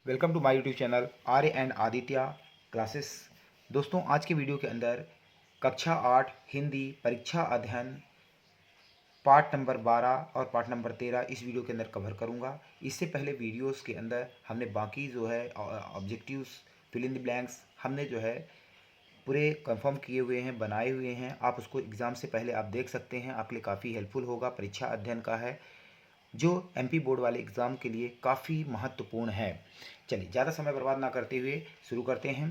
Welcome to my YouTube channel Arya and Aditya classes. दोस्तों, आज के वीडियो के अंदर कक्षा 8 हिंदी परीक्षा अध्ययन पार्ट नंबर 12 और पार्ट नंबर 13 इस वीडियो के अंदर कवर करूंगा। इससे पहले वीडियोस के अंदर हमने बाकी जो है objectives, fill in the blanks हमने जो है पूरे कंफर्म किए हुए हैं, बनाए हुए हैं। आप उसको एग्ज़ाम से पहले आप देख सकते हैं, आपके लिए काफ़ी हेल्पफुल होगा। परीक्षा अध्ययन का है जो एमपी बोर्ड वाले एग्ज़ाम के लिए काफ़ी महत्वपूर्ण है। चलिए, ज़्यादा समय बर्बाद ना करते हुए शुरू करते हैं।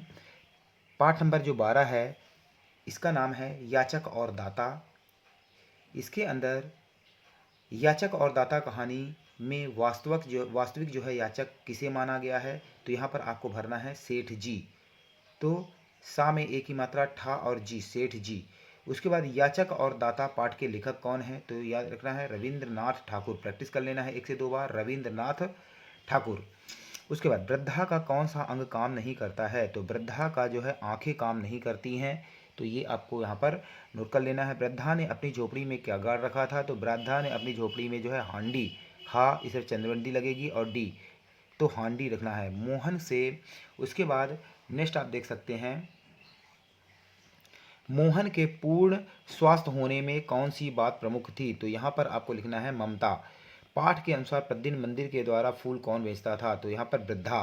पाठ नंबर जो 12 है, इसका नाम है याचक और दाता। इसके अंदर याचक और दाता कहानी में वास्तविक जो है याचक किसे माना गया है, तो यहाँ पर आपको भरना है सेठ जी। तो सा में एक ही मात्रा, ठा और जी, सेठ जी। उसके बाद याचक और दाता पाठ के लेखक कौन है, तो याद रखना है रविंद्रनाथ ठाकुर। प्रैक्टिस कर लेना है 1 से 2 बार, रविंद्रनाथ ठाकुर। उसके बाद वृद्धा का कौन सा अंग काम नहीं करता है, तो वृद्धा का जो है आंखें काम नहीं करती हैं। तो ये आपको यहाँ पर नोट कर लेना है। वृद्धा ने अपनी झोपड़ी में क्या गाड़ रखा था, तो वृद्धा ने अपनी झोपड़ी में जो है हांडी, हा इसे चंद्रबंदी लगेगी और डी तो हांडी रखना है। मोहन से उसके बाद नेक्स्ट आप देख सकते हैं, मोहन के पूर्ण स्वस्थ होने में कौन सी बात प्रमुख थी, तो यहाँ पर आपको लिखना है ममता। पाठ के अनुसार प्रतिदिन मंदिर के द्वारा फूल कौन बेचता था, तो यहाँ पर वृद्धा,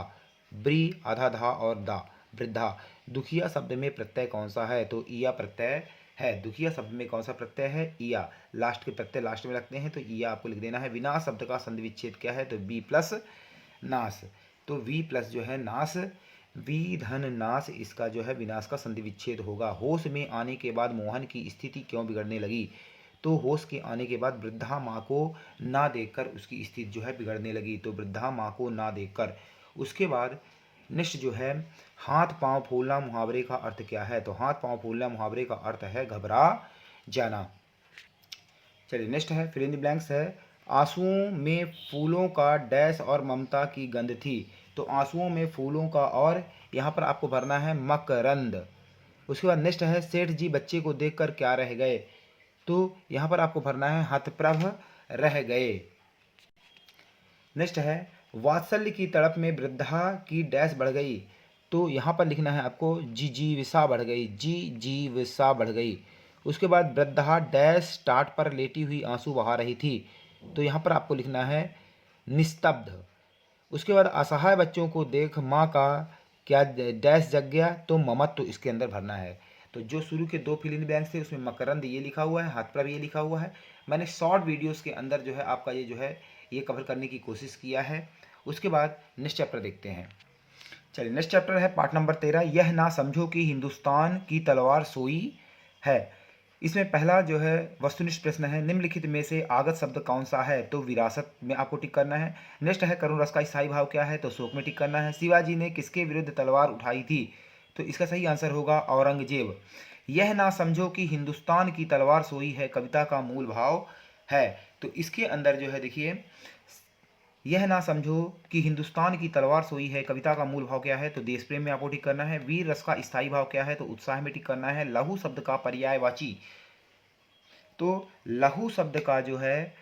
ब्री आधा धा और दा, वृद्धा। दुखिया शब्द में प्रत्यय कौन सा है, तो ईया प्रत्यय है। दुखिया शब्द में कौन सा प्रत्यय है, ईया। लास्ट के प्रत्यय लास्ट में लगते हैं, तो ईया आपको लिख देना है। विनाश शब्द का संधि विच्छेद क्या है, तो बी प्लस नाश। तो वी प्लस जो है नाश, वी धन नाश, इसका जो है विनाश का संधि विच्छेद होगा। होश में आने के बाद मोहन की स्थिति क्यों बिगड़ने लगी, तो होश के आने के बाद वृद्धा माँ को ना देखकर उसकी स्थिति जो है बिगड़ने लगी। तो वृद्धा माँ को ना देखकर। उसके बाद नेक्स्ट जो है, हाथ पांव फूलना मुहावरे का अर्थ क्या है, तो हाथ पांव फूलना मुहावरे का अर्थ है घबरा जाना। चलिए नेक्स्ट है फिल इन द ब्लैंक्स है, आंसुओं में फूलों का डैश और ममता की गंध थी। तो आंसुओं में फूलों का, और यहाँ पर आपको भरना है मकरंद। उसके बाद नेक्स्ट है, सेठ जी बच्चे को देखकर क्या रह गए, तो यहाँ पर आपको भरना है हतप्रभ रह गए। नेक्स्ट है, वात्सल्य की तड़प में वृद्धा की डैश बढ़ गई, तो यहाँ पर लिखना है आपको जिजीविसा बढ़ गई, जिजीविसा बढ़ गई। उसके बाद वृद्धा डैश टाट पर लेटी हुई आंसू बहा रही थी, तो यहाँ पर आपको लिखना है निस्तब्ध। उसके बाद असहाय बच्चों को देख माँ का क्या डैश जग गया, तो ममत्व तो इसके अंदर भरना है। तो जो शुरू के 2 फिल इन ब्लैंक्स थे उसमें मकरंद ये लिखा हुआ है, हाथप्रभ ये लिखा हुआ है। मैंने शॉर्ट वीडियोस के अंदर जो है आपका ये जो है ये कवर करने की कोशिश किया है। उसके बाद नेक्स्ट चैप्टर देखते हैं। चलिए नेक्स्ट चैप्टर है पार्ट नंबर 13, यह ना समझो कि हिंदुस्तान की तलवार सोई है। इसमें पहला जो है वस्तुनिष्ठ प्रश्न है, निम्नलिखित में से आगत शब्द कौन सा है, तो विरासत में आपको टिक करना है। नेक्स्ट है, करुण रस का स्थायी भाव क्या है, तो शोक में टिक करना है। शिवाजी ने किसके विरुद्ध तलवार उठाई थी, तो इसका सही आंसर होगा औरंगजेब। यह ना समझो कि हिंदुस्तान की तलवार सोई है कविता का मूल भाव है, तो इसके अंदर जो है देखिए, यह ना समझो कि हिंदुस्तान की तलवार सोई है कविता का मूल भाव क्या है, तो देश प्रेम में आपको टिक करना है। वीर रस का स्थायी भाव क्या है, तो उत्साह में टिक करना है। लहू शब्द का पर्यायवाची, तो लहू शब्द का जो है,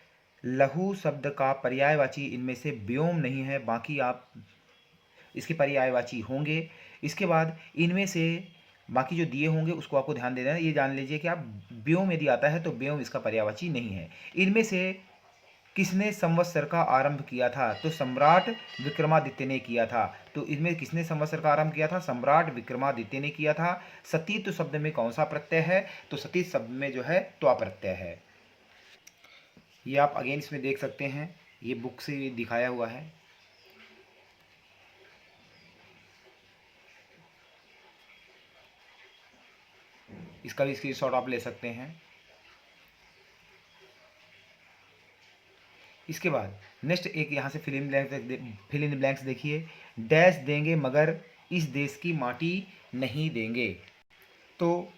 लहू शब्द का पर्यायवाची इनमें से व्योम नहीं है, बाकी आप इसके पर्यायवाची होंगे। इसके बाद इनमें से बाकी जो दिए होंगे उसको आपको ध्यान देना है। ये जान लीजिए कि आप व्योम यदि आता है तो व्योम इसका पर्यायवाची नहीं है। इनमें से किसने संवत्सर का आरंभ किया था, तो सम्राट विक्रमादित्य ने किया था। तो इसमें किसने संवत्सर का आरंभ किया था, सम्राट विक्रमादित्य ने किया था। सतीत्व शब्द में कौन सा प्रत्यय है, तो सतीत शब्द में जो है त्वा प्रत्यय है। ये आप अगेन इसमें देख सकते हैं, ये बुक से दिखाया हुआ है। इसका भी स्क्रीनशॉट आप ले सकते हैं। इसके बाद नेक्स्ट एक यहाँ से फिल इन ब्लैंक्स देखिए, डैश देंगे मगर इस देश की माटी नहीं देंगे, तो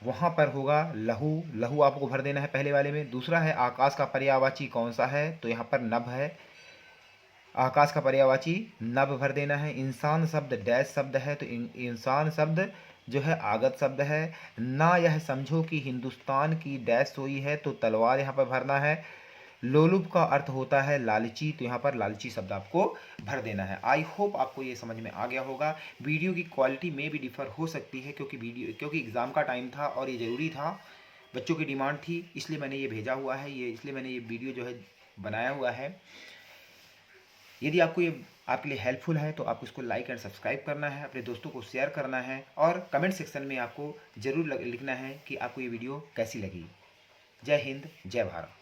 वहाँ पर होगा लहू, लहू आपको भर देना है पहले वाले में। दूसरा है, आकाश का पर्यायवाची कौन सा है, तो यहाँ पर नभ है, आकाश का पर्यायवाची नभ भर देना है। इंसान शब्द डैश शब्द है, तो इंसान शब्द जो है आगत शब्द है। ना यह समझो कि हिंदुस्तान की डैश सोई है, तो तलवार यहाँ पर भरना है। लोलुप का अर्थ होता है लालची, तो यहाँ पर लालची शब्द आपको भर देना है। आई होप आपको ये समझ में आ गया होगा। वीडियो की क्वालिटी में भी डिफ़र हो सकती है क्योंकि एग्ज़ाम का टाइम था और ये ज़रूरी था, बच्चों की डिमांड थी, इसलिए मैंने ये भेजा हुआ है, इसलिए मैंने ये वीडियो जो है बनाया हुआ है। यदि आपको ये आपके लिए हेल्पफुल है तो आपको इसको लाइक एंड सब्सक्राइब करना है, अपने दोस्तों को शेयर करना है और कमेंट सेक्शन में आपको ज़रूर लिखना है कि आपको ये वीडियो कैसी लगी। जय हिंद, जय भारत।